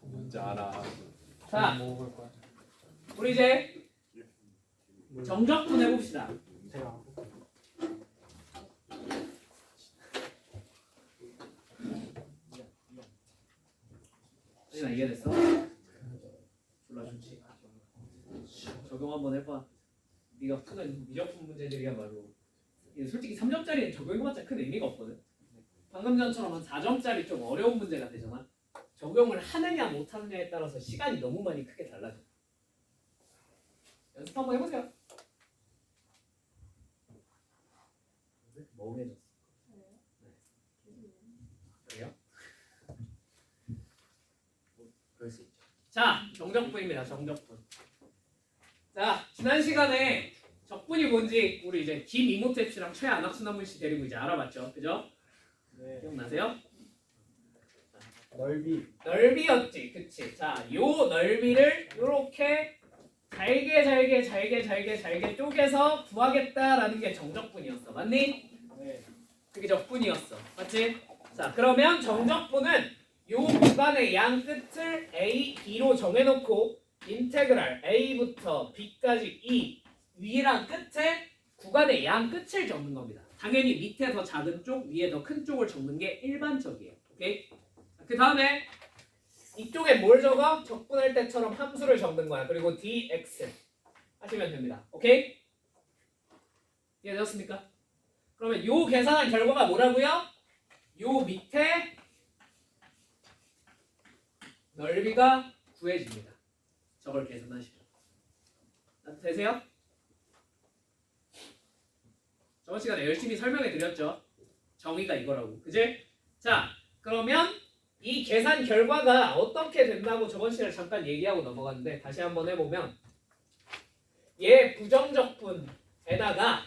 뭔지 알아. 자, 먹을 거야. 우리 이제 정적분 해봅시다. 제가 수진아 이해됐어? 졸라 좋지. 적용 한번 해봐. 네가 푸는 미적분 문제들이야말로 솔직히 3점짜리는 적용해봤자 큰 의미가 없거든. 방금 전처럼 한 4점짜리 좀 어려운 문제가 되잖아. 적용을 하느냐 못하느냐에 따라서 시간이 너무 많이 크게 달라져. 연습 한번 해보세요. 멍해졌어. 그래요? 그럴 수 있죠. 자, 정적분입니다. 정적분. 자, 지난 시간에 적분이 뭔지 우리 이제 김이모텝 씨랑 최안학수나문 씨 데리고 이제 알아봤죠. 그죠? 네. 기억나세요? 넓이. 넓이였지. 그치. 자, 요 넓이를 요렇게 잘게 쪼개서 구하겠다라는 게 정적분이었어. 맞니? 네. 그게 적분이었어. 맞지? 자, 그러면 정적분은 요 구간의 양 끝을 a, b로 정해놓고 인테그랄 a부터 b까지 이 위랑 끝에 구간의 양 끝을 적는 겁니다. 당연히 밑에 더 작은 쪽, 위에 더 큰 쪽을 적는 게 일반적이에요. 오케이? 그 다음에 이쪽에 뭘 적어? 적분할 때처럼 함수를 적는 거야. 그리고 dx 하시면 됩니다. 오케이? 이해되셨습니까? 그러면 요 계산한 결과가 뭐라고요? 요 밑에 넓이가 구해집니다. 저걸 계산하시면. 되세요? 저번 시간에 열심히 설명해 드렸죠. 정의가 이거라고. 그지? 자, 그러면 이 계산 결과가 어떻게 된다고 저번 시간에 잠깐 얘기하고 넘어갔는데 다시 한번 해보면 얘 부정적분에다가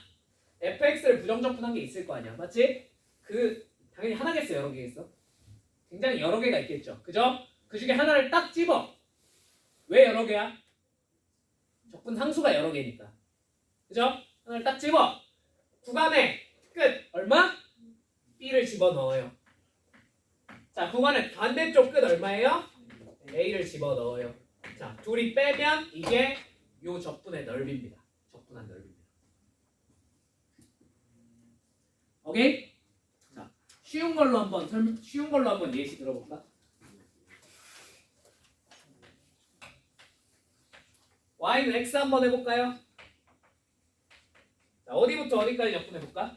fx를 부정적분한 게 있을 거 아니야. 맞지? 그 당연히 하나겠어. 여러 개겠어. 굉장히 여러 개가 있겠죠. 그죠? 그 중에 하나를 딱 집어. 왜 여러 개야? 적분 상수가 여러 개니까. 그죠? 하나를 딱 집어. 구간의 끝 얼마? b를 집어넣어요. 자, 구간의 반대쪽 끝 얼마예요? a를 집어넣어요. 자, 둘이 빼면 이게 요 적분의 넓이입니다. 적분한 넓이입니다. 오케이? 자, 쉬운 걸로 한번 예시 들어볼까? y는 x 한번 해볼까요? 자, 어디부터 어디까지 적분해볼까?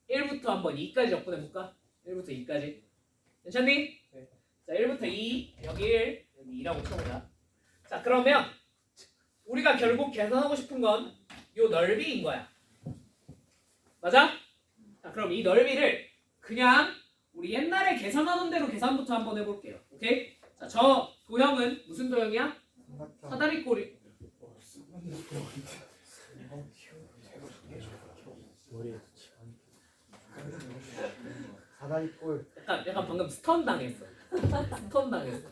1부터 한번 2까지 적분해볼까? 1부터 2까지. 괜찮니? 네. 자, 1부터 2, 여기 1, 여기 2라고 쳐보자. 자, 그러면 우리가 결국 계산하고 싶은 건 요 넓이인 거야. 맞아? 자, 그럼 이 넓이를 그냥 우리 옛날에 계산하던 대로 계산부터 한번 해볼게요. 오케이? 자, 저 도형은 무슨 도형이야? 사다리꼴이. 사다리꼴. 약간 방금 스턴 당했어. 스턴 당했어.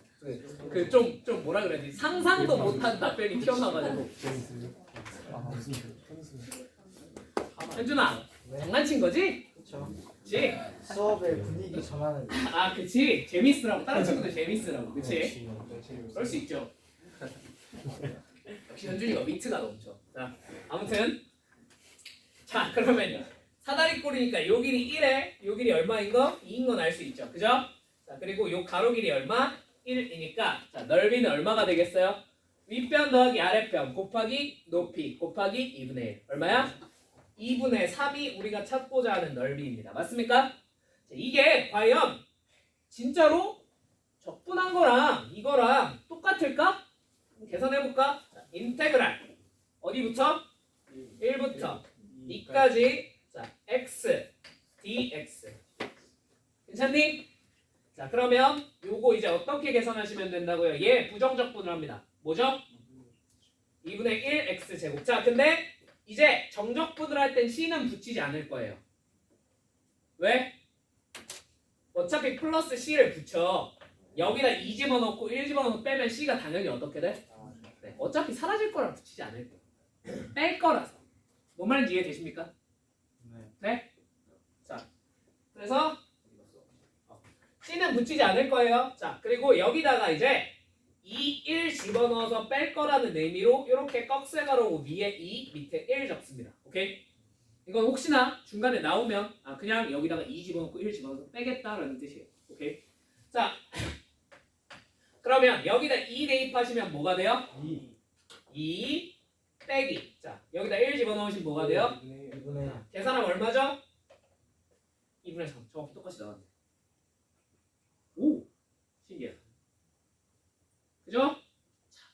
그 좀 뭐라 그래야지? 상상도 못한 답변이 튀어나와가지고. 현준아, 장난친 거지? 그렇죠. 그치? 수업의 분위기 전환을. 아, 그치? 재밌으라고. 다른 친구들 재밌으라고. 그치? 그럴 수 있죠. 역시 현준이가 위트가 넘쳐. 자, 아무튼 자, 그러면 사다리꼴이니까 요 길이 1에 요 길이 얼마인 거? 2인 건 알 수 있죠. 그죠? 자, 그리고 요 가로 길이 얼마? 1이니까 자, 넓이는 얼마가 되겠어요? 윗변 더하기 아랫변 곱하기 높이 곱하기 2분의 1. 얼마야? 2분의 3이 우리가 찾고자 하는 넓이입니다. 맞습니까? 자, 이게 과연 진짜로 적분한 거랑 이거랑 똑같을까? 계산해볼까? 자, 인테그랄 어디부터? 1부터 2까지 자, x dx 괜찮니? 자, 그러면 요거 이제 어떻게 계산하시면 된다고요? 얘 부정적분을 합니다. 뭐죠? 2분의 1 x제곱. 자, 근데 이제 정적분을 할 땐 c는 붙이지 않을 거예요. 왜? 어차피 플러스 c를 붙여. 여기다 2 집어넣고 1 집어넣고 빼면 c가 당연히 어떻게 돼? 네, 어차피 사라질 거라 붙이지 않을 거예요. 뺄 거라서. 뭔 말인지 이해되십니까? 네. 네? 자, 그래서 C는 붙이지 않을 거예요. 자, 그리고 여기다가 이제 2, 1 집어넣어서 뺄 거라는 의미로 이렇게 꺽쇠 가로고 위에 2, 밑에 1 적습니다. 오케이? 이건 혹시나 중간에 나오면 그냥 여기다가 2 집어넣고 1 집어넣어서 빼겠다라는 뜻이에요. 오케이? 자, 그러면 여기다 2 대입하시면 뭐가 돼요? 2 빼기. 자, 여기다 1 집어넣으시면 뭐가 돼요? 2분의 1. 계산하면 얼마죠? 2분의 3. 정확히 똑같이 나왔네. 오! 신기해. 그죠? 자,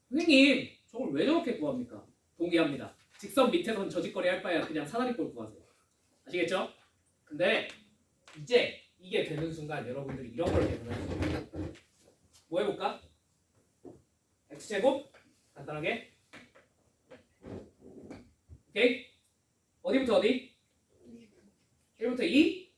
선생님, 저걸 왜 저렇게 구합니까? 동의합니다. 직선 밑에선 저짓거리 할 바에야 그냥 사다리꼴 구하세요. 아시겠죠? 근데 이제 이게 되는 순간 여러분들이 이런 걸 계산할 수 있어요. 뭐 해볼까? x제곱 간단하게. 오케이? 어디부터 어디? 1부터 2?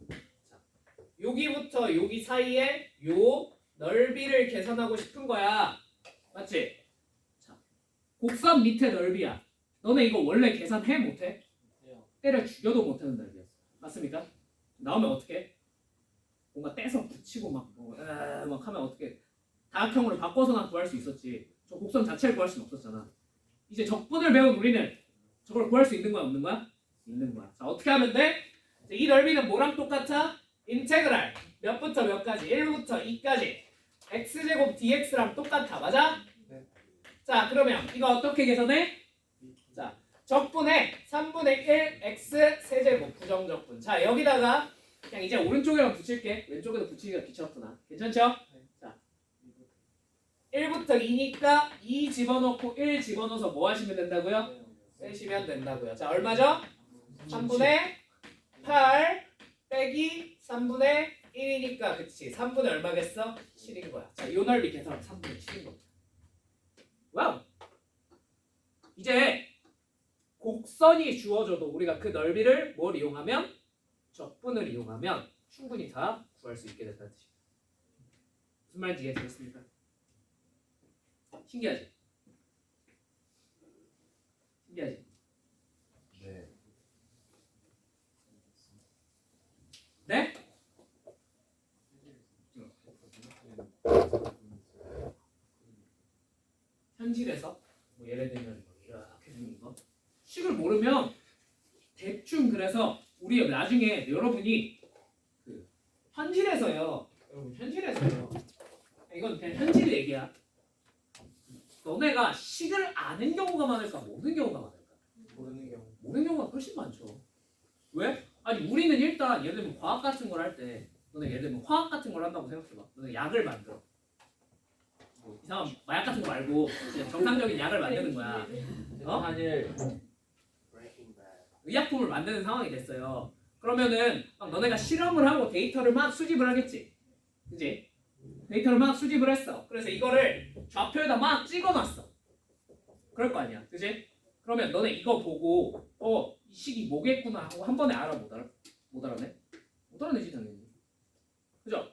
자, 여기부터 여기 사이에 요 넓이를 계산하고 싶은 거야. 맞지? 자, 곡선 밑에 넓이야. 너네 이거 원래 계산해 못해? 때려 죽여도 못하는 넓이였어. 맞습니까? 나오면 어떻게? 뭔가 떼서 붙이고 막 하면 어떻게? 다각형으로 바꿔서나 구할 수 있었지. 저 곡선 자체를 구할 수는 없었잖아. 이제 적분을 배운 우리는 저걸 구할 수 있는 거야 없는 거야? 있는 거야. 자, 어떻게 하면 돼? 이 넓이는 뭐랑 똑같아? 인테그랄 몇부터 몇까지? 1부터 2까지 x제곱 dx랑 똑같아. 맞아? 네. 자, 그러면 이거 어떻게 계산해? 자, 적분에 3분의 1 x 세제곱 부정적분. 자, 여기다가 그냥 이제 오른쪽에만 붙일게. 왼쪽에도 붙이기가 귀찮구나. 괜찮죠? 자, 1부터 2니까 2 집어넣고 1 집어넣어서 뭐 하시면 된다고요? 빼시면 된다고요. 자, 얼마죠? 3분의 8 빼기 3분의 1이니까 그치? 3분의 얼마겠어? 7인 거야. 자, 요 넓이 계산하면 3분의 7인 겁니다. 와우! 이제 곡선이 주어져도 우리가 그 넓이를 뭘 이용하면? 적분을 이용하면 충분히 다 구할 수 있게 된다는 뜻입니다. 무슨 말인지 이해되셨습니까? 신기하지? 신기하지? 네. 네? 현실에서 뭐 예를 들면 이렇게 생긴 거 식을 모르면 대충 그래서 우리 나중에 여러분이 그 현실에서요. 여러분 현실에서요. 이건 그냥 현실 얘기야. 너네가 식을 아는 경우가 많을까 모르는 경우가 많을까? 모르는 경우. 모르는 경우가 훨씬 많죠. 왜? 아니 우리는 일단 예를 들면 과학 같은 걸 할 때 너네 예를 들면 화학 같은 걸 한다고 생각해봐. 너네 약을 만들어. 뭐 이상한 마약 같은 거 말고 그냥 정상적인 약을 만드는 거야. 어? 한일. 의약품을 만드는 상황이 됐어요. 그러면은 막 너네가 실험을 하고 데이터를 막 수집을 하겠지. 그지? 데이터를 막 수집을 했어. 그래서 이거를 좌표에다 막 찍어놨어. 그럴 거 아니야. 그지? 그러면 너네 이거 보고 이 식이 뭐겠구나 하고 한 번에 알아 못 알아내? 못 알아내지 당연히. 그죠?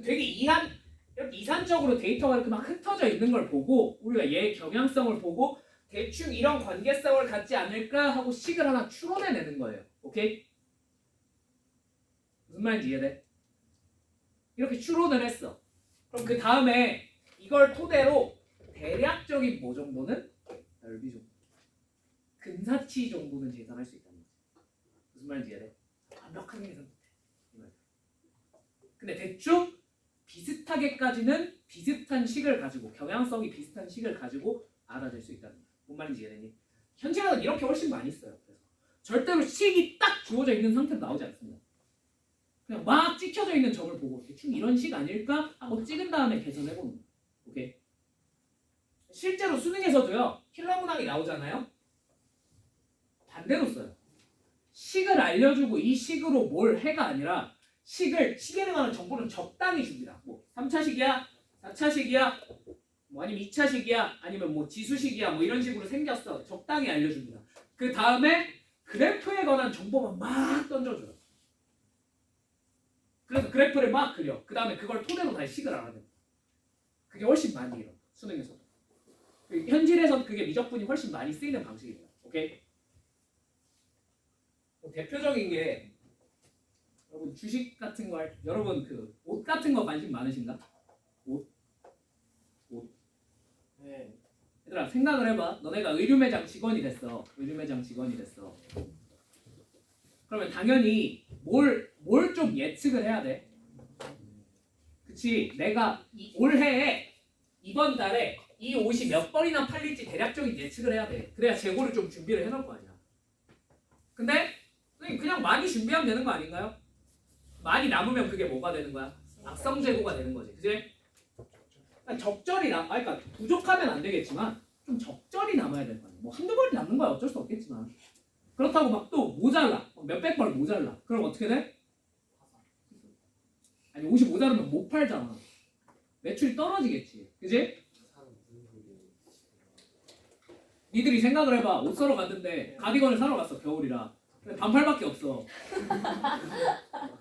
되게 이렇게 이산적으로 데이터가 이렇게 막 흩어져 있는 걸 보고 우리가 얘의 경향성을 보고 대충 이런 관계성을 갖지 않을까 하고 식을 하나 추론해내는 거예요. 오케이? 무슨 말인지 이해돼? 이렇게 추론을 했어. 그럼 그 다음에 이걸 토대로 대략적인 뭐 정도는? 넓이 정도. 근사치 정도는 계산할 수 있다는 거지. 무슨 말인지 이해돼? 완벽하게 계산 못해. 근데 대충 비슷하게까지는 비슷한 식을 가지고 경향성이 비슷한 식을 가지고 알아낼 수 있다는 거야. 뭔 말인지 이해되니? 현실에는 이렇게 훨씬 많이 써요. 그래서 절대로 식이 딱 주어져 있는 상태로 나오지 않습니다. 그냥 막 찍혀져 있는 점을 보고 대충 이런 식 아닐까 하고 찍은 다음에 계산해보는 거예요. 오케이? 실제로 수능에서도요. 킬러 문항이 나오잖아요. 반대로 써요. 식을 알려주고 이 식으로 뭘 해가 아니라 식에 관한 정보를 적당히 줍니다. 뭐 3차식이야, 4차식이야, 뭐 아니면 2차식이야, 아니면 뭐 지수식이야, 뭐 이런 식으로 생겼어. 적당히 알려줍니다. 그 다음에 그래프에 관한 정보만 막 던져줘요. 그래서 그래프를 막 그려. 그 다음에 그걸 토대로 다시 식을 알아냅니다. 그게 훨씬 많이 일어. 수능에서도. 현실에서는 그게 미적분이 훨씬 많이 쓰이는 방식입니다. 오케이? 대표적인 게 여러분 주식 같은 거 여러분 그 옷 같은 거 관심 많으신가? 옷? 네. 얘들아 생각을 해봐. 너네가 의류 매장 직원이 됐어. 의류 매장 직원이 됐어. 그러면 당연히 뭘 좀 예측을 해야 돼. 그치? 내가 올해에 이번 달에 이 옷이 몇 벌이나 팔릴지 대략적인 예측을 해야 돼. 그래야 재고를 좀 준비를 해놓을 거 아니야. 근데 그냥 많이 준비하면 되는 거 아닌가요? 많이 남으면 그게 뭐가 되는 거야? 악성 재고가 되는 거지. 그치? 그러니까 적절히 그러니까 부족하면 안 되겠지만 좀 적절히 남아야 될 거 아니야. 뭐 한두 벌이 남는 거야 어쩔 수 없겠지만. 그렇다고 막 또 모자라. 몇백 벌 모자라. 그럼 어떻게 돼? 아니 옷이 모자르면 못 팔잖아. 매출이 떨어지겠지. 그지? 니들이 생각을 해봐. 옷 사러 갔는데 가디건을 사러 갔어. 겨울이라. 근데 반팔밖에 없어.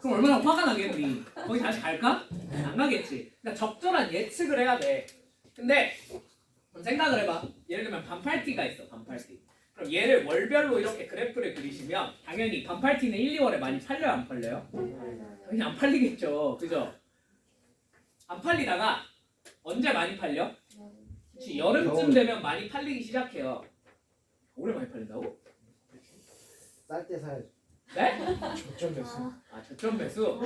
그럼 얼마나 화가 나겠니? 거기 다시 갈까? 안 가겠지. 그러니까 적절한 예측을 해야 돼. 근데 생각을 해봐. 예를 들면 반팔티가 있어. 반팔티. 그럼 얘를 월별로 이렇게 그래프를 그리시면 당연히 반팔티는 1, 2월에 많이 팔려요? 안 팔려요? 당연히 안 팔리겠죠. 그죠? 안 팔리다가 언제 많이 팔려? 그치, 여름쯤 되면 많이 팔리기 시작해요. 겨울에 많이 팔린다고? 쌀 때 사야죠. 네? 저점 매수. 아 저점 매수?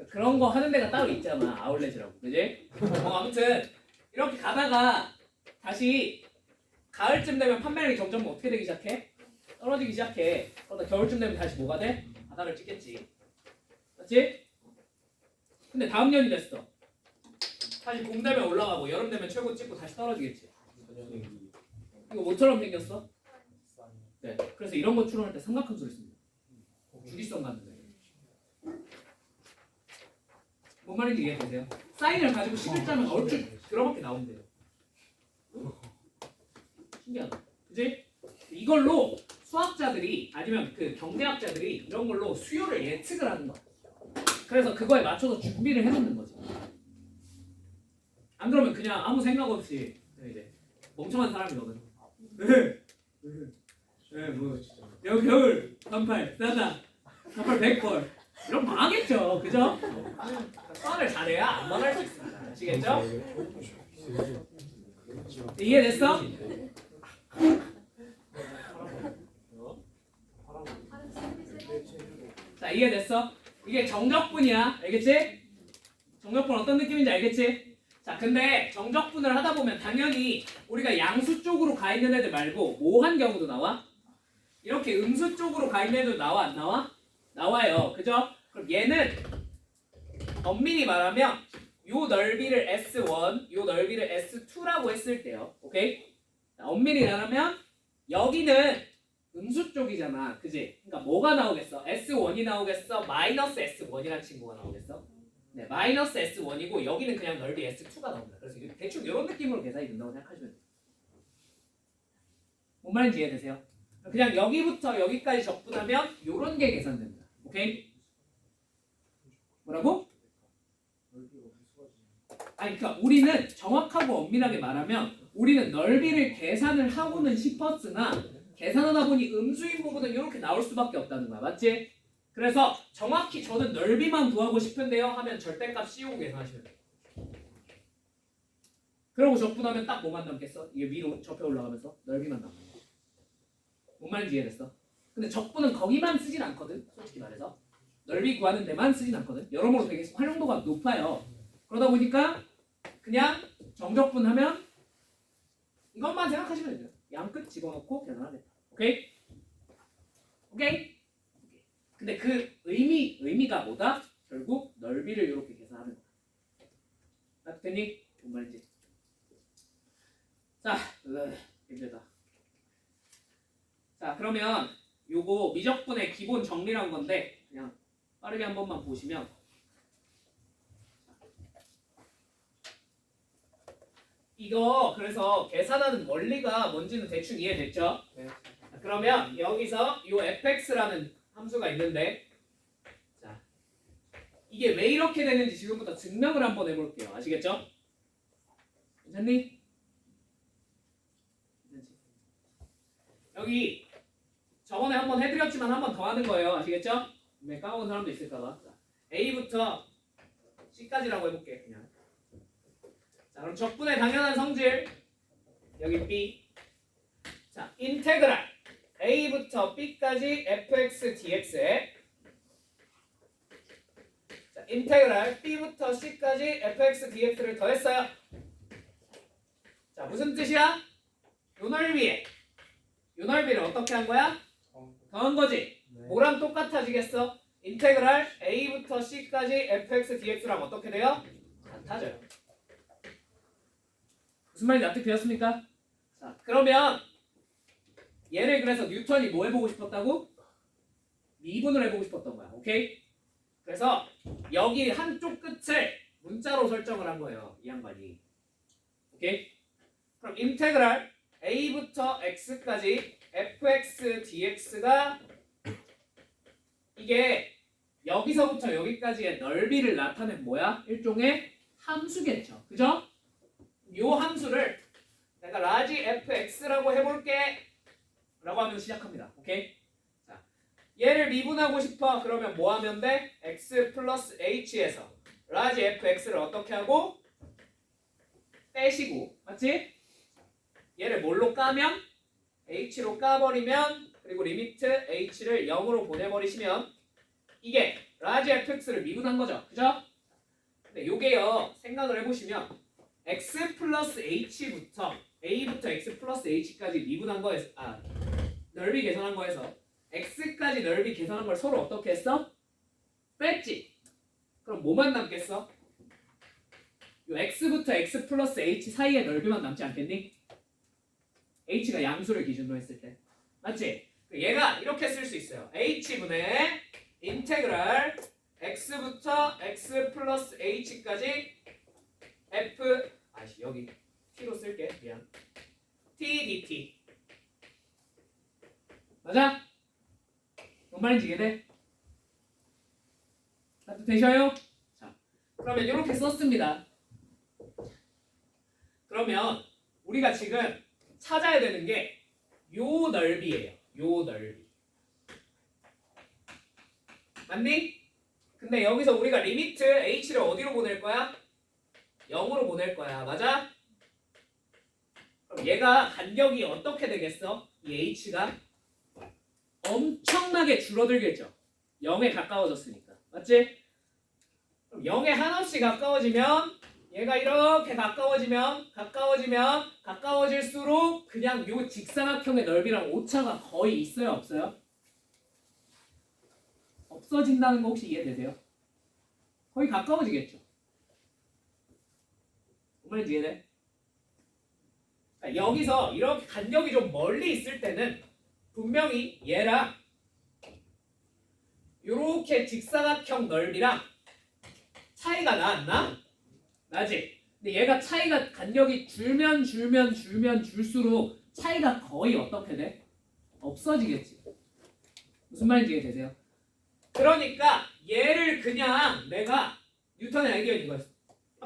그런 거 하는 데가 따로 있잖아. 아울렛이라고. 그지? 아무튼 이렇게 가다가 다시 가을쯤 되면 판매량이 점점 어떻게 되기 시작해? 떨어지기 시작해. 그러다 겨울쯤 되면 다시 뭐가 돼? 바닥을 찍겠지. 맞지? 근데 다음 년이 됐어. 다시 봄 되면 올라가고 여름 되면 최고 찍고 다시 떨어지겠지. 이거 뭐처럼 생겼어? 네. 그래서 이런 거 추론할 때 삼각함수를 씁니다. 주기성 같은데. 뭔 말인지 이해되세요? 사인을 가지고 11자면 얼추 들어밖에 나오면 돼요. 신기하다. 그지? 이걸로 수학자들이 아니면 그 경제학자들이 이런 걸로 수요를 예측을 하는 거야. 그래서 그거에 맞춰서 준비를 해놓는 거지. 안 그러면 그냥 아무 생각 없이 이제 멍청한 사람이거든. 뭐 겨울 반팔 싸다. 반팔 100벌. 이런 망하겠죠. 그죠? 수학을 잘해야 안 망할 수 있습니다. 아시겠죠? 이해됐어? 자 이해됐어? 이게 정적분이야. 알겠지? 정적분 어떤 느낌인지 알겠지? 자 근데 정적분을 하다 보면 당연히 우리가 양수 쪽으로 가 있는 애들 말고 뭐 한 경우도 나와? 이렇게 음수 쪽으로 가 있는 애들 나와 안 나와? 나와요. 그죠? 그럼 얘는 엄밀히 말하면 요 넓이를 S1, 요 넓이를 S2라고 했을 때요. 오케이? 자, 엄밀히 말하면 여기는 음수 쪽이잖아. 그지? 그러니까 뭐가 나오겠어? S1이 나오겠어? 마이너스 S1이라는 친구가 나오겠어? 네, 마이너스 S1이고 여기는 그냥 넓이 S2가 나옵니다. 그래서 대충 이런 느낌으로 계산이 된다고 생각하시면 돼요. 뭔 말인지 이해되세요? 그냥 여기부터 여기까지 적분하면 이런 게 계산됩니다. 오케이? 뭐라고? 아니 그러니까 우리는 정확하고 엄밀하게 말하면 우리는 넓이를 계산을 하고는 싶었으나 계산하다 보니 음수인 부분은 이렇게 나올 수밖에 없다는 거야. 맞지? 그래서 정확히 저는 넓이만 구하고 싶은데요 하면 절대값 씌우고 계산하시면 돼요. 그러고 적분하면 딱 뭐만 남겠어? 이게 위로 접해 올라가면서 넓이만 남는 거야. 뭔 말인지 이해됐어? 근데 적분은 거기만 쓰진 않거든. 솔직히 말해서 넓이 구하는 데만 쓰진 않거든. 여러모로 되게 활용도가 높아요. 그러다 보니까 그냥 정적분하면 이것만 생각하시면 돼요. 양끝 집어넣고 계산하겠다. 오케이? 오케이? 근데 그 의미가 뭐다? 결국 넓이를 이렇게 계산하는 거야. 나 됐니? 뭔 말인지. 자, 힘들다. 자, 그러면 요거 미적분의 기본 정리란 건데 그냥 빠르게 한 번만 보시면 이거 그래서 계산하는 원리가 뭔지는 대충 이해됐죠? 네. 자, 그러면 여기서 요 fx라는 함수가 있는데 자 이게 왜 이렇게 되는지 지금부터 증명을 한번 해볼게요. 아시겠죠? 괜찮니? 괜찮지? 여기 저번에 한번 해드렸지만 한 번 더 하는 거예요. 아시겠죠? 왜 까먹은 사람도 있을까봐. A부터 C까지라고 해볼게 그냥. 자 그럼 적분의 당연한 성질 여기 B. 자 인테그랄 A부터 B까지 fx dx에 자 인테그랄 B부터 C까지 fx dx를 더했어요. 자 무슨 뜻이야? 요 넓이를 어떻게 한 거야? 더한 거지. 네. 뭐랑 똑같아지겠어? 인테그랄 A부터 C까지 fx dx랑 어떻게 돼요? 같아져요. 무슨 말인지 납득되었습니까? 자 그러면 얘를 그래서 뉴턴이 뭐 해보고 싶었다고? 미분을 해보고 싶었던 거야. 오케이? 그래서 여기 한쪽 끝을 문자로 설정을 한 거예요. 이 양반이. 오케이? 그럼 인테그랄 A부터 X까지 fx dx가 이게 여기서부터 여기까지의 넓이를 나타낸 뭐야? 일종의 함수겠죠. 그죠? 요 함수를 내가 라지 fx라고 해볼게 라고 하면 시작합니다. 오케이? 자, 얘를 미분하고 싶어. 그러면 뭐 하면 돼? x 플러스 h에서 라지 fx를 어떻게 하고? 빼시고. 맞지? 얘를 뭘로 까면? h로 까버리면 그리고 리미트 h를 0으로 보내버리시면 이게 라지 fx를 미분한 거죠. 그죠? 근데 요게요. 생각을 해보시면 x 플러스 h부터 a부터 x 플러스 h까지 미분한 거에서 넓이 계산한 거에서 x까지 넓이 계산한 걸 서로 어떻게 했어? 뺐지. 그럼 뭐만 남겠어? 요 x부터 x 플러스 h 사이의 넓이만 남지 않겠니? h가 양수를 기준으로 했을 때 맞지? 얘가 이렇게 쓸 수 있어요. h분의 인테그랄 x부터 x 플러스 h까지 f 여기 t로 쓸게. 미안. t dt 맞아? 뭔 말인지 이해돼? 되셔요? 자, 그러면 이렇게 썼습니다. 그러면 우리가 지금 찾아야 되는 게 요 넓이에요. 요 넓이. 맞니? 근데 여기서 우리가 리미트 h를 어디로 보낼 거야? 0으로 보낼 거야. 맞아? 그럼 얘가 간격이 어떻게 되겠어? 이 h가 엄청나게 줄어들겠죠. 0에 가까워졌으니까. 맞지? 그럼 0에 한없이 가까워지면 얘가 이렇게 가까워질수록 그냥 요 직사각형의 넓이랑 오차가 거의 있어요? 없어요? 없어진다는 거 혹시 이해되세요? 거의 가까워지겠죠. 뭔지 이해돼? 여기서 이렇게 간격이 좀 멀리 있을 때는 분명히 얘랑 이렇게 직사각형 넓이랑 차이가 나 안 나? 나지? 근데 얘가 차이가 간격이 줄면 줄수록 차이가 거의 어떻게 돼? 없어지겠지. 무슨 말인지 이해되세요? 그러니까 얘를 그냥 내가 뉴턴의 아이디어 이거였어.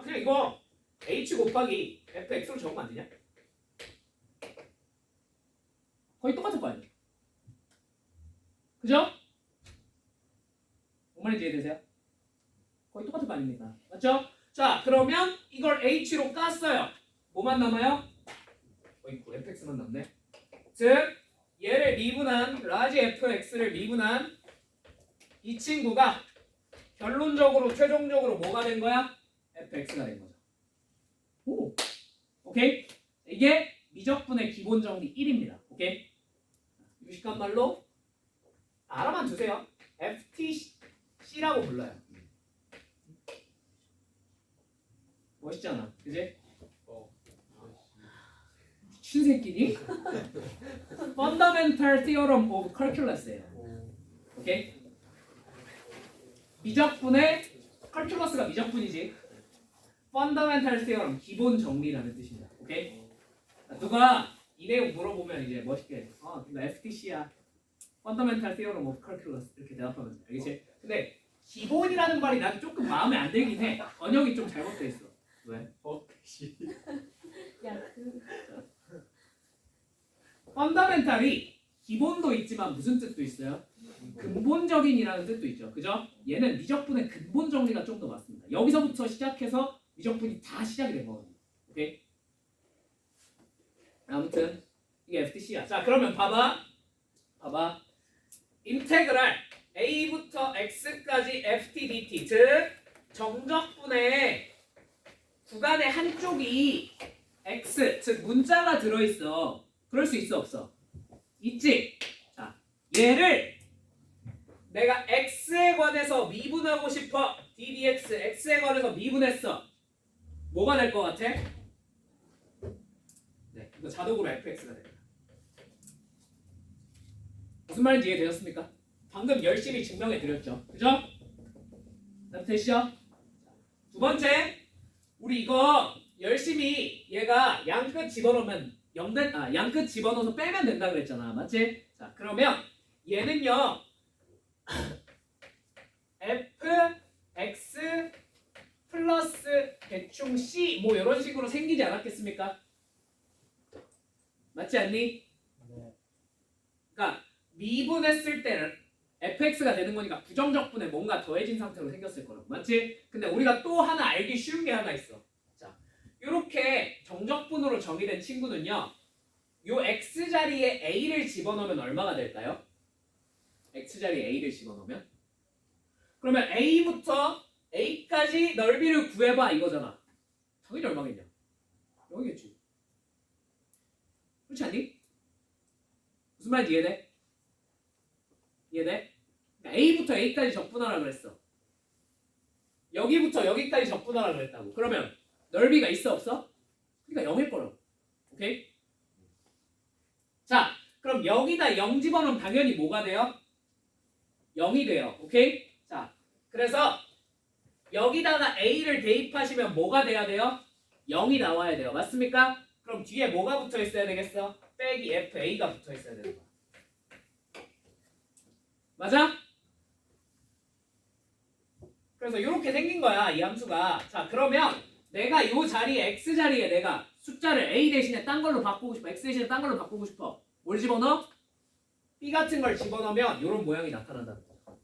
그냥 이거 h 곱하기 fx로 적으면 안 되냐? 거의 똑같을 거 아니에요? 그죠? 뭔 말인지 이해되세요? 거의 똑같을 거 아닙니까? 맞죠? 자 그러면 이걸 h로 깠어요. 뭐만 남아요? 어이구 fx만 남네. 즉 얘를 미분한 라지 fx를 미분한 이 친구가 결론적으로 최종적으로 뭐가 된 거야? fx가 된 거죠. 오, 오케이? 이게 미적분의 기본 정리 1입니다. 오케이? 유식한 말로 알아만 두세요. FTC라고 불러요. 멋있잖아, 그지? 미친 새끼니? Fundamental Theorem of Calculus예요. 오케이? 미적분의 calculus가 미적분이지. Fundamental Theorem 기본 정리라는 뜻입니다. 오케이? 누가 이 내용 물어보면 이제 멋있게 나 FTC야. Fundamental Theorem of Calculus 이렇게 대답하면 돼. 알겠지? 근데 기본이라는 말이 난 조금 마음에 안 들긴 해. 번역이 좀 잘못돼 있어. 왜? 야, 펀더멘탈이 기본도 있지만 있지만 무슨 뜻도 있어요? 근본적인이라는 뜻도 있죠. 그죠? 얘는 미적분의 근본 정리가 좀 더 맞습니다. 여기서부터 시작해서 미적분이 다 시작이 된 거거든요. 오케이? 아무튼 이게 FTC야. 자, 그러면 봐봐. 인테그랄 a부터 x까지 ft dt 즉 정적분의 구간의 한쪽이 x 즉 문자가 들어있어. 그럴 수 있어 없어? 있지? 자, 얘를 내가 x에 관해서 미분하고 싶어. ddx x에 관해서 미분했어. 뭐가 될 것 같아? 네, 이거 자동으로 fx가 됩니다. 무슨 말인지 이해되셨습니까? 방금 열심히 증명해 드렸죠. 그죠? 됐죠? 두 번째, 우리 이거 열심히 얘가 양끝 집어넣으면 양끝 집어넣어서 빼면 된다 그랬잖아. 맞지? 자, 그러면 얘는요. f x 플러스 대충 c 뭐 이런 식으로 생기지 않았겠습니까? 맞지 않니? 네. 그러니까 미분했을 때는 fx가 되는 거니까 부정적분에 뭔가 더해진 상태로 생겼을 거라고. 맞지? 근데 우리가 또 하나 알기 쉬운 게 하나 있어. 자, 이렇게 정적분으로 정의된 친구는요. 요 x자리에 a를 집어넣으면 얼마가 될까요? x자리에 a를 집어넣으면? 그러면 a부터 a까지 넓이를 구해봐 이거잖아. 당연히 얼마겠냐? 여기겠지. 그렇지 않니? 무슨 말인지 이해돼? 이해돼? 그러니까 A부터 A까지 적분하라 그랬어. 여기부터 여기까지 적분하라 그랬다고. 그러면 넓이가 있어 없어? 그러니까 0일 거라고. 오케이? 자, 그럼 여기다 0 집어넣으면 당연히 뭐가 돼요? 0이 돼요. 오케이? 자, 그래서 여기다가 A를 대입하시면 뭐가 돼야 돼요? 0이 나와야 돼요. 맞습니까? 그럼 뒤에 뭐가 붙어 있어야 되겠어? 빼기 FA가 붙어 있어야 되는 거야. 맞아? 그래서 이렇게 생긴 거야 이 함수가. 자, 그러면 내가 이 자리에 x자리에 내가 숫자를 a 대신에 딴 걸로 바꾸고 싶어. x 대신에 딴 걸로 바꾸고 싶어. 뭘 집어넣어? b 같은 걸 집어넣으면 이런 모양이 나타난다는 거야.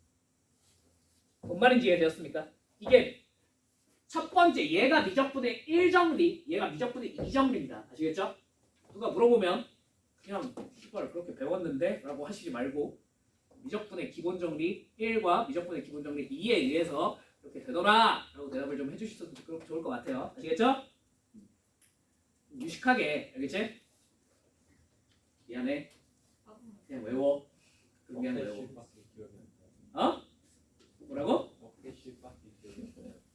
뭔 말인지 이해되었습니까? 이게 첫 번째 얘가 미적분의 1정리, 얘가 미적분의 2정리입니다. 아시겠죠? 누가 물어보면 그냥 이걸 그렇게 배웠는데? 라고 하시지 말고 미적분의 기본 정리 1과 미적분의 기본 정리 2에 의해서 이렇게 되더라 라고 대답을 좀 해주셔도 좋을 것 같아요. 아시겠죠? 유식하게, 알겠지? 미안해. 그냥 외워. 그냥 외워. 어? 뭐라고?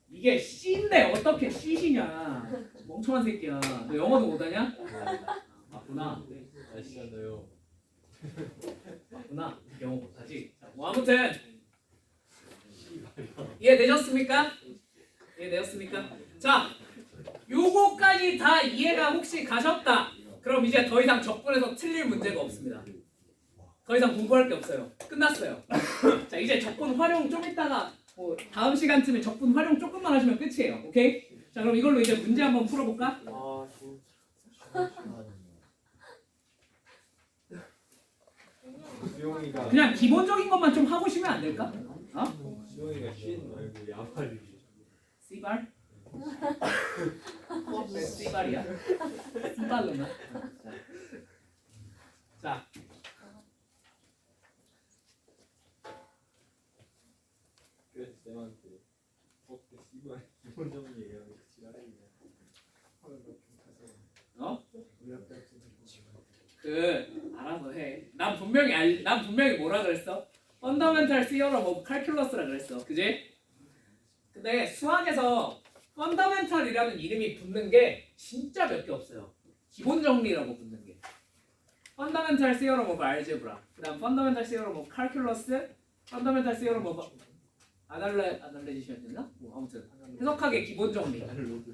이게 C인데 어떻게 C시냐? 멍청한 새끼야. 너 영어도 못하냐? 맞구나. 아시잖아요. 맞구나. 영어 못하지. 자, 뭐 아무튼 이해되셨습니까? 이해되셨습니까? 자, 요거까지 다 이해가 혹시 가셨다. 그럼 이제 더 이상 적분에서 틀릴 문제가 없습니다. 더 이상 공부할 게 없어요. 끝났어요. 자, 이제 적분 활용 좀 이따가 뭐 다음 시간쯤에 적분 활용 조금만 하시면 끝이에요. 오케이? 자, 그럼 이걸로 이제 문제 한번 풀어볼까? 수용이가 그냥 기본적인 것만 좀 하고 쉬면 안 될까? 어? 수용이가 쉰 말고 야말이 씨발? 왜 씨발이야? 씨발로나? 자, 그래서 쌤한테 어때 씨발 기본 정리예요 이거 지랄이냐. 어? 알아서 해. 난 분명히 뭐라 그랬어? 펀더멘탈 시어럼 오브 칼큘러스라 그랬어. 그지? 근데 수학에서 펀더멘탈이라는 이름이 붙는 게 진짜 몇 개 없어요. 기본 정리라고 붙는 게. 펀더멘탈 시어럼 오브 알제브라. 그다음 펀더멘탈 시어럼 오브 칼큘러스, 펀더멘탈 시어럼 오브 아날레지션이었나? 뭐 아무튼 해석하기 기본 정리.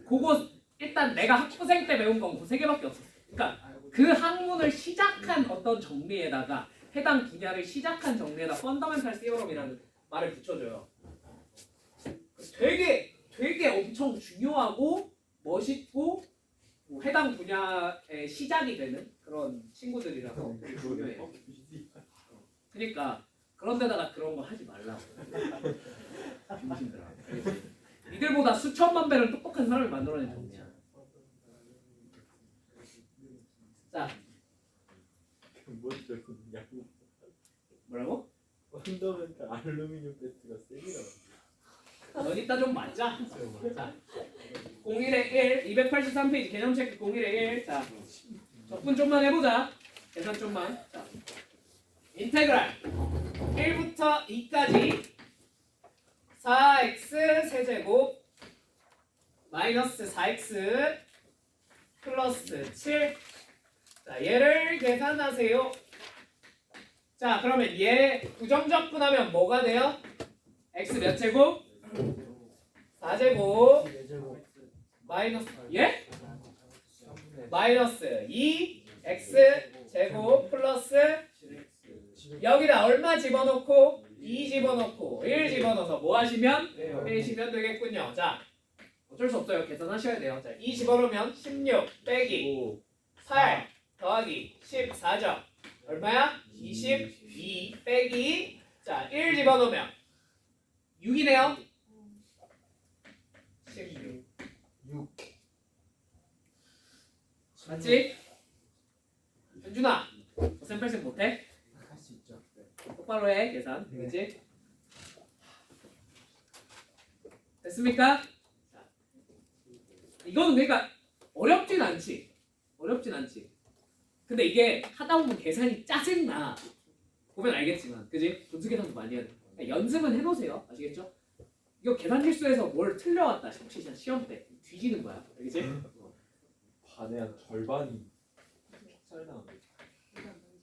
그거 일단 내가 학부생 때 배운 건 그 세 개밖에 없었어. 그러니까 그 학문을 시작한 어떤 정리에다가 해당 분야를 시작한 정리에다 펀더멘탈 시어럼이라는 말을 붙여줘요. 되게 엄청 중요하고 멋있고 뭐 해당 분야의 시작이 되는 그런 친구들이라서 중요해요. 그러니까 그런 데다가 그런 거 하지 말라고. 병신들아. 알겠지? 니들보다 수천만 배를 똑똑한 사람을 만들어낸 정리야. 자, 뭐죠? 야구 뭐라고? 펀더멘탈 알루미늄 배트가 쌤이라고. 넌 이따 좀 맞자. 자, 01에 1, 283페이지 개념 체크 01에 1. 자, 적분 좀만 해보자. 계산 좀만. 자, 인테그랄 1부터 2까지 4x 세제곱 마이너스 4x 플러스 7. 자, 얘를 계산하세요. 자, 그러면 얘 부정적분하면 뭐가 돼요? x 몇 제곱? 4제곱 마이너스 예? 마이너스 2 x 제곱 플러스 여기다 얼마 집어넣고 2 집어넣고 1 집어넣어서 뭐 하시면 빼시면 되겠군요. 자, 어쩔 수 없어요. 계산하셔야 돼요. 자, 2 집어넣으면 16 빼기 8 더하기 14죠. 얼마야? 22 빼기 자, 1 집어넣으면 6이네요. 16 6. 맞지? 현준아, 쌤팔쌤 못해? 할 수 있죠. 네. 똑바로 해 계산. 되겠지? 됐습니까? 자, 이거는 그러니까 어렵진 않지. 어렵진 않지. 근데 이게 하다 보면 계산이 짜증나. 보면 알겠지만, 그지? 분수 계산도 많이 해야 돼. 그러니까 연습은 해보세요. 아시겠죠? 이거 계산 실수해서 뭘 틀려왔다. 혹시 진짜 시험 때 뒤지는 거야. 알겠지? 반의 한 절반이 쌀나는데.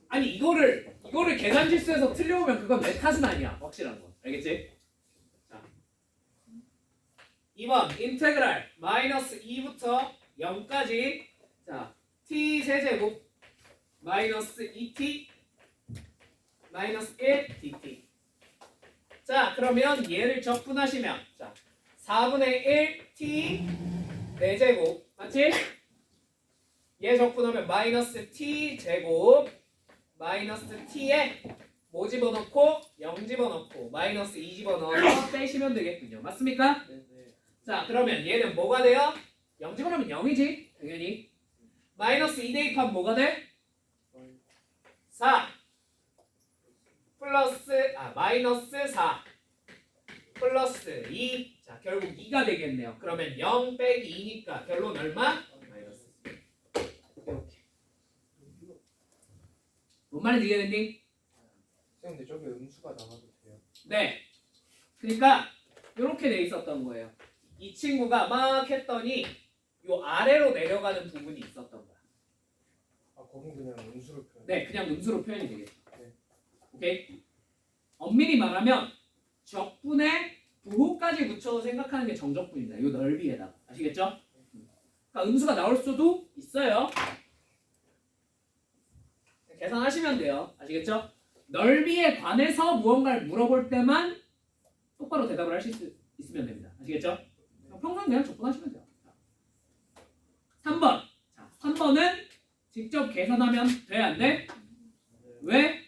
아니 이거를 계산 실수해서 틀려오면 그건 내 탓은 아니야. 확실한 건. 알겠지? 자, 2번 인테그랄 마이너스 2부터 0까지 자 t 세제곱 마이너스 2t 마이너스 1 dt. 자, 그러면 얘를 적분하시면 자 4분의 1 t 4제곱 맞지? 얘 적분하면 마이너스 t 제곱 마이너스 t에 뭐 집어넣고 0 집어넣고 마이너스 2 집어넣어서 빼시면 되겠군요. 맞습니까? 자, 그러면 얘는 뭐가 돼요? 0 집어넣으면 0이지 당연히. 마이너스 2 대입하면 뭐가 돼? 4 플러스 마이너스 4 플러스 2. 자, 결국 2가 되겠네요. 그러면 0 빼기 2니까 결론 얼마? 마이너스. 이렇게. 뭔 말인지 이해됐니? 쌤, 근데 저기 음수가 나와도 돼요? 네. 그러니까 이렇게 돼 있었던 거예요. 이 친구가 막 했더니 요 아래로 내려가는 부분이 있었던 거야. 아, 거긴 그냥 음수로 표현. 네, 그냥 음수로 표현이 되겠죠. 네. 오케이? 엄밀히 말하면 적분에 부호까지 붙여서 생각하는 게 정적분입니다. 이 넓이에다가. 아시겠죠? 그러니까 음수가 나올 수도 있어요. 계산하시면 돼요. 아시겠죠? 넓이에 관해서 무언가를 물어볼 때만 똑바로 대답을 하실 수 있으면 됩니다. 아시겠죠? 평소에 그냥 적분하시면 돼요. 3번. 자, 3번은 직접 계산하면 돼, 안 돼? 왜?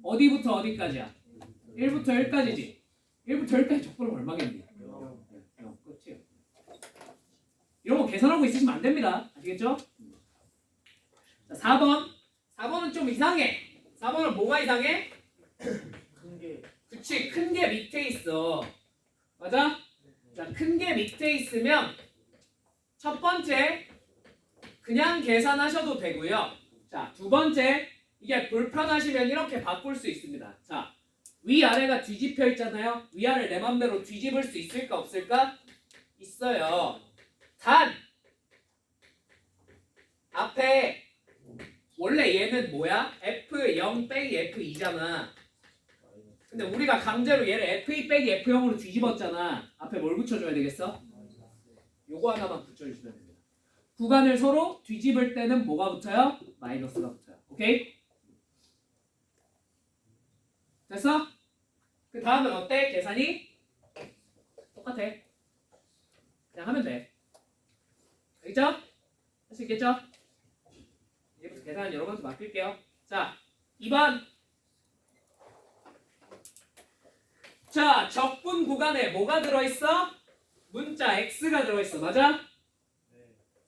어디부터 어디까지야? 1부터 1까지지. 1부터 1까지 적분을 얼마겠니? 끝이에요. 이런 거 계산하고 있으시면 안 됩니다. 아시겠죠? 자, 4번. 4번은 좀 이상해. 4번은 뭐가 이상해? 그치, 큰 게 밑에 있어. 맞아? 자, 큰 게 밑에 있으면 첫 번째 그냥 계산하셔도 되고요. 자, 두 번째 이게 불편하시면 이렇게 바꿀 수 있습니다. 자, 위아래가 뒤집혀 있잖아요. 위아래를 내 맘대로 뒤집을 수 있을까 없을까? 있어요. 단 앞에 원래 얘는 뭐야? F0 빼기 F2잖아. 근데 우리가 강제로 얘를 F2 빼기 F0으로 뒤집었잖아. 앞에 뭘 붙여줘야 되겠어? 요거 하나만 붙여주시면 됩니다. 구간을 서로 뒤집을 때는 뭐가 붙어요? 마이너스가 붙어요. 오케이? 됐어? 그 다음은 어때? 계산이? 똑같아. 그냥 하면 돼. 알겠죠? 할 수 있겠죠? 이제부터 계산 여러분한테 맡길게요. 자, 2번 자, 적분 구간에 뭐가 들어있어? 문자 x가 들어있어. 맞아?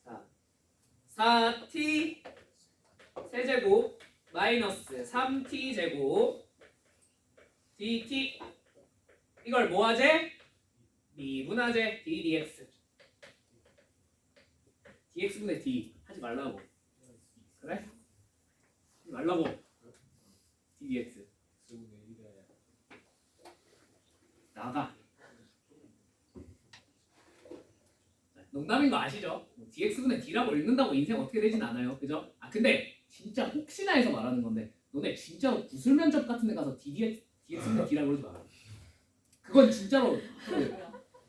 자, 4t 세제곱 마이너스 3t 제곱 dt 이걸 뭐 하재? 미분하재 d dx dx분의 d 하지 말라고. 그래? 하지 말라고. d dx 나가. 농담인 거 아시죠? dx분의 d라고 읽는다고 인생 어떻게 되진 않아요. 그죠? 아 근데 진짜 혹시나 해서 말하는 건데 너네 진짜로 구술 면접 같은 데 가서 dx분의 d라고 그러지 마라. 그건 진짜로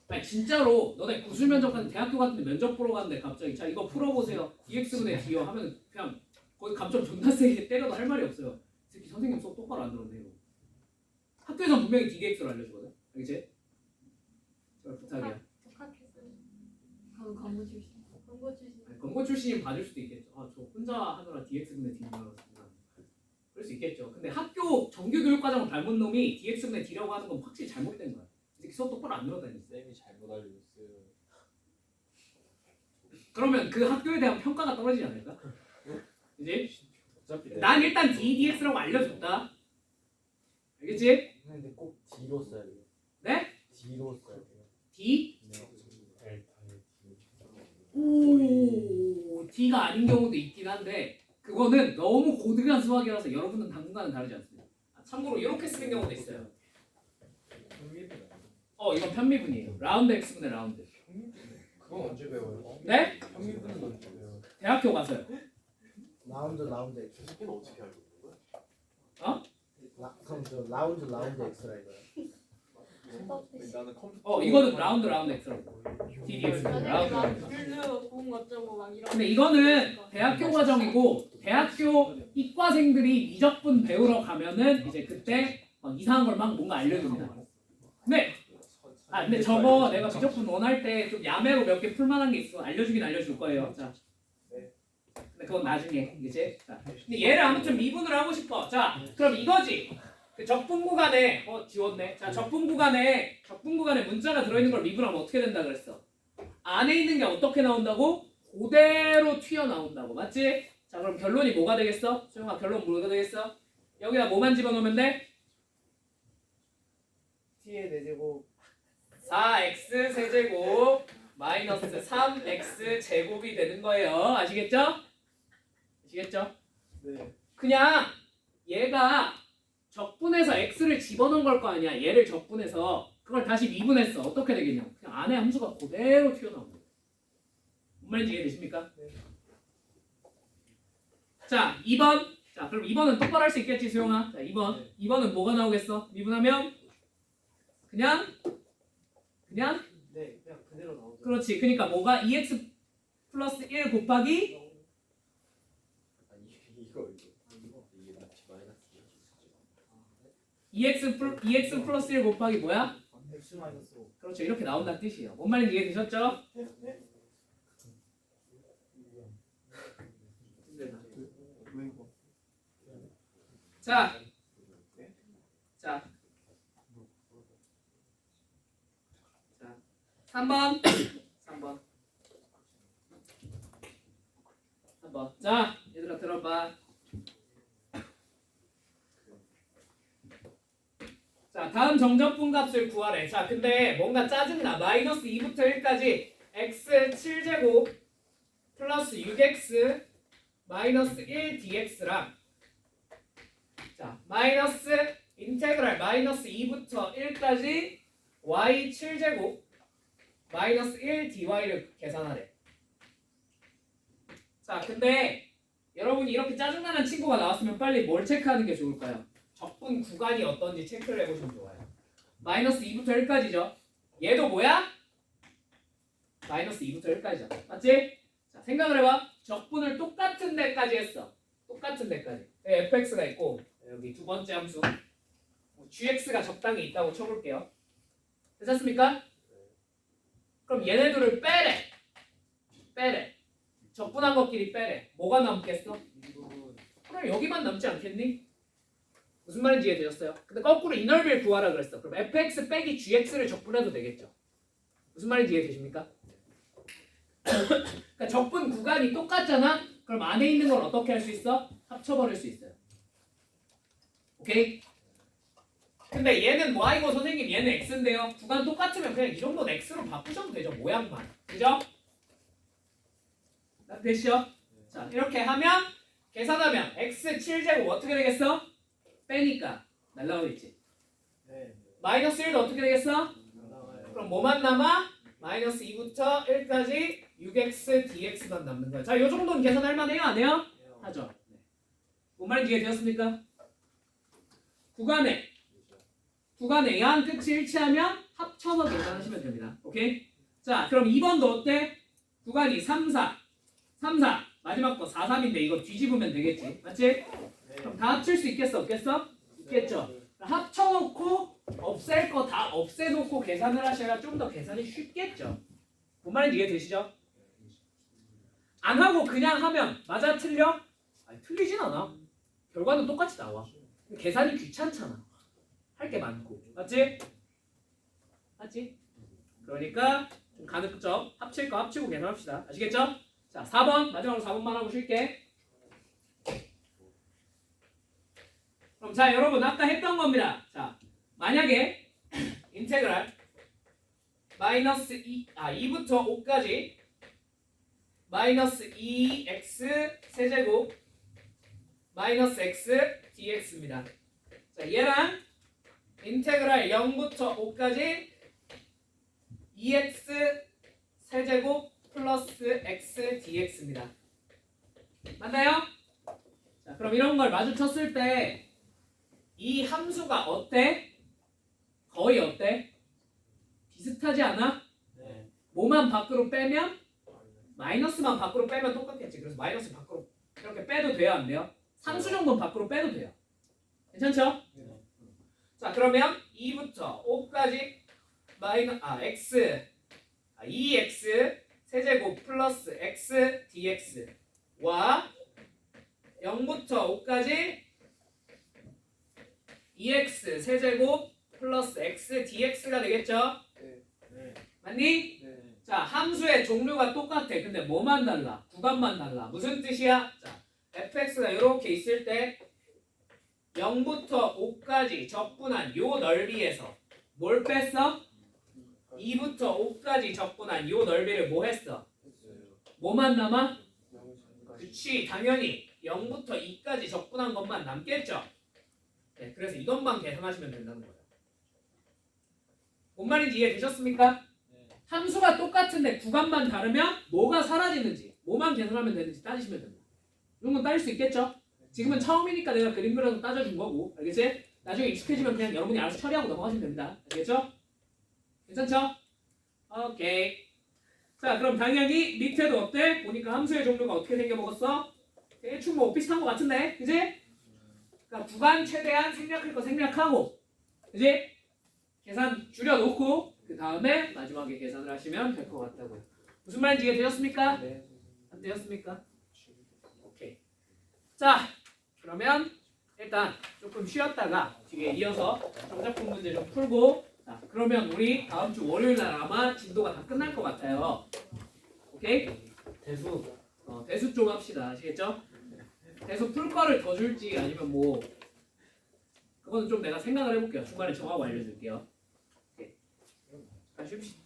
아니 진짜로 너네 구술 면접 같은 대학교 같은 데 면접 보러 갔는데 갑자기 자 이거 풀어보세요. dx분의 d요 하면 그냥 거기 감점 존나 세게 때려도 할 말이 없어요. 이 새끼 선생님 수업 똑바로 안 들었네. 학교에서 분명히 ddx를 알려주거든. 알겠지? 제발 부탁이야. 광고 출신. 아니, 권고 출신이면 받을 수도 있겠죠. 아, 저 혼자 하느라 dx분의 d인 줄 알았습니다. 그럴 수 있겠죠. 근데 학교 정규 교육 과정을 닮은 놈이 dx분의 d라고 하는 건 확실히 잘못된 거야. 이렇게 수업 똑바로 안 들었다니. 쌤이 잘못 알려줬어요. 그러면 그 학교에 대한 평가가 떨어지지 않을까? 그지? 어차피 난 일단 ddx라고 알려줬다. 알겠지? 근데 꼭 D로 써야 돼요. 네? D로 써야 돼요. d? 델타의 D. 오, d가 아닌 경우도 있긴 한데 그거는 너무 고득이한 수학이라서 여러분은 당분간은 다르지 않습니다. 아, 참고로 이렇게 쓰는 경우도 있어요. 이건 편미분이에요. 라운드 x분의 라운드. 그건 언제 배워요? 네? 평균은 언제 배워요? 대학교 가서요. 라운드 X. 저 새끼는 어떻게 알고 있는 거야? 그럼 저 라운드 X라 이거야. 나는 컴퓨터 이거는 라운드 x라고. ddx 라운드. 블루 공 어쩌고 막 이런. 근데 이거는 대학교 과정이고 대학교 이과생들이 미적분 배우러 가면은 이제 그때 이상한 걸 막 뭔가 알려줍니다. 근데 저거 내가 미적분 원할 때 좀 야매로 몇 개 풀만한 게 있어. 알려주긴 알려줄 거예요. 자. 근데 그건 나중에 이제. 자. 근데 얘를 아무튼 미분을 하고 싶어. 자, 그럼 이거지. 그 적분 구간에 지웠네. 자, 적분 구간에 문자가 들어있는 걸 미분하면 어떻게 된다 그랬어? 안에 있는 게 어떻게 나온다고? 그대로 튀어나온다고. 맞지? 자, 그럼 결론이 뭐가 되겠어? 소영아, 결론 뭐가 되겠어? 여기다 뭐만 집어넣으면 돼? T의 4제곱 4x 세제곱 마이너스 3x 제곱이 되는 거예요. 아시겠죠? 아시겠죠? 네. 그냥 얘가 적분해서 x를 집어넣은 걸 거 아니야. 얘를 적분해서 그걸 다시 미분했어. 어떻게 되겠냐? 그냥 안에 함수가 그대로 튀어나온 거예요. 뭔 말인지 이해되십니까? 네. 자, 2번. 자, 그럼 2번은 똑바로 할 수 있겠지, 수영아? 자, 2번. 네. 2번은 뭐가 나오겠어? 미분하면 그냥 네, 그냥 그대로 나오죠. 그렇지. 그러니까 뭐가 2x 플러스 1 곱하기 아니 이게 마치 마이너스 2x 플러스 1 곱하기 뭐야? X 마이너스 5. 그렇죠. 이렇게 나온다는 뜻이에요. 뭔 말인지 이해되셨죠? 자, 3번. 3번. 자, 얘들아 들어봐. 자, 다음 정적분 값을 구하래. 자, 근데 뭔가 짜증나. 마이너스 2부터 1까지 x 7제곱 플러스 6x 마이너스 1 dx랑 자, 마이너스 인테그랄 마이너스 2부터 1까지 y 7제곱 마이너스 1 dy를 계산하래. 자, 근데 여러분이 이렇게 짜증나는 친구가 나왔으면 빨리 뭘 체크하는 게 좋을까요? 적분 구간이 어떤지 체크를 해보시면 좋아요. 마이너스 2부터 1까지죠. 얘도 뭐야? 마이너스 2부터 1까지죠. 맞지? 자, 생각을 해봐. 적분을 똑같은 데까지 했어. 똑같은 데까지. fx가 있고 여기 두 번째 함수 gx가 적당히 있다고 쳐볼게요. 괜찮습니까? 그럼 얘네들을 빼래. 적분한 것끼리 빼래. 뭐가 남겠어? 그럼 여기만 남지 않겠니? 무슨 말인지 이해되셨어요? 근데 거꾸로 이 넓이를 구하라 그랬어. 그럼 fx 빼기 gx를 적분해도 되겠죠. 무슨 말인지 이해되십니까? 그러니까 적분 구간이 똑같잖아? 그럼 안에 있는 걸 어떻게 할 수 있어? 합쳐버릴 수 있어요. 오케이? 근데 얘는 y고 선생님 얘는 x인데요. 구간 똑같으면 그냥 이 정도는 x로 바꾸셔도 되죠. 모양만. 그죠? 됐죠? 자 이렇게 하면 계산하면 x 7제곱 어떻게 되겠어? 빼니까 날라오겠지. 네. 마이너스 1도 어떻게 되겠어? 나와요. 그럼 뭐만 남아? 마이너스 2부터 1까지 6x dx만 남는 거야. 자, 이 정도는 계산할 만해요? 안 해요? 하죠. 네. 뭔 말인지 이해되었습니까? 구간에 양 끝이 일치하면 합쳐서 계산하시면 됩니다. 오케이? 자, 그럼 2번도 어때? 구간이 3, 4 마지막 거 4, 3인데 이거 뒤집으면 되겠지. 맞지? 네. 그럼 다 합칠 수 있겠어? 없겠어? 있겠죠. 합쳐놓고 없앨 거 다 없애놓고 계산을 하셔야 좀 더 계산이 쉽겠죠. 뭔 말인지 이해되시죠? 안 하고 그냥 하면 맞아 틀려? 아니 틀리진 않아. 결과는 똑같이 나와. 계산이 귀찮잖아. 할 게 많고. 맞지? 맞지? 그러니까 좀 가급적 합칠 거 합치고 계산합시다. 아시겠죠? 자 4번 마지막으로 4번만 하고 쉴게. 그럼 자 여러분 아까 했던 겁니다. 자 만약에 인테그랄 마이너스 2부터 5까지 마이너스 2x 세제곱 마이너스 x dx입니다. 자 얘랑 인테그랄 0부터 5까지 2x 세제곱 플러스 x dx입니다. 맞나요? 자 그럼 이런 걸 마주쳤을 때 이 함수가 어때? 거의 어때? 비슷하지 않아? 네. 뭐만 밖으로 빼면? 마이너스만 밖으로 빼면 똑같겠지. 그래서 마이너스 밖으로 이렇게 빼도 돼요? 안 돼요? 상수 정도는 밖으로 빼도 돼요. 괜찮죠? 네. 자 그러면 2부터 5까지 x 2x 세제곱 플러스 x dx와 0부터 5까지 2x 세제곱 플러스 x dx가 되겠죠? 네. 맞니? 네. 자 함수의 종류가 똑같아. 근데 뭐만 달라? 구간만 달라. 무슨 뜻이야? 자 fx가 이렇게 있을 때 0부터 5까지 적분한 요 넓이에서 뭘 뺐어? 2부터 5까지 적분한 요 넓이를 뭐 했어? 뭐만 남아? 그치 당연히 0부터 2까지 적분한 것만 남겠죠? 네, 그래서 이것만 계산하시면 된다는 거예요. 뭔 말인지 이해되셨습니까? 네. 함수가 똑같은데 구간만 다르면 뭐가 사라지는지 뭐만 계산하면 되는지 따지시면 됩니다. 이런 건 따질 수 있겠죠? 지금은 처음이니까 내가 그림 그려서 따져준 거고 알겠지? 나중에 익숙해지면 그냥 여러분이 알아서 처리하고 넘어가시면 됩니다. 알겠죠? 괜찮죠? 오케이. 자 그럼 당연히 밑에도 어때? 보니까 함수의 종류가 어떻게 생겨먹었어? 대충 뭐 비슷한 것 같은데 그지? 그러니까 구간 최대한 생략할 거 생략하고 그지? 계산 줄여놓고 그 다음에 마지막에 계산을 하시면 될 것 같다고요. 무슨 말인지 이해되셨습니까? 네. 안 되셨습니까? 오케이. 자 그러면 일단 조금 쉬었다가 뒤에 이어서 정답품 문제 좀 풀고 자 그러면 우리 다음 주 월요일 날 아마 진도가 다 끝날 것 같아요. 오케이? 대수 좀 합시다. 아시겠죠? 대수 풀 거를 더 줄지 아니면 뭐 그거는 좀 내가 생각을 해볼게요. 중간에 정하고 알려줄게요. 오케이. 자, 쉽시다.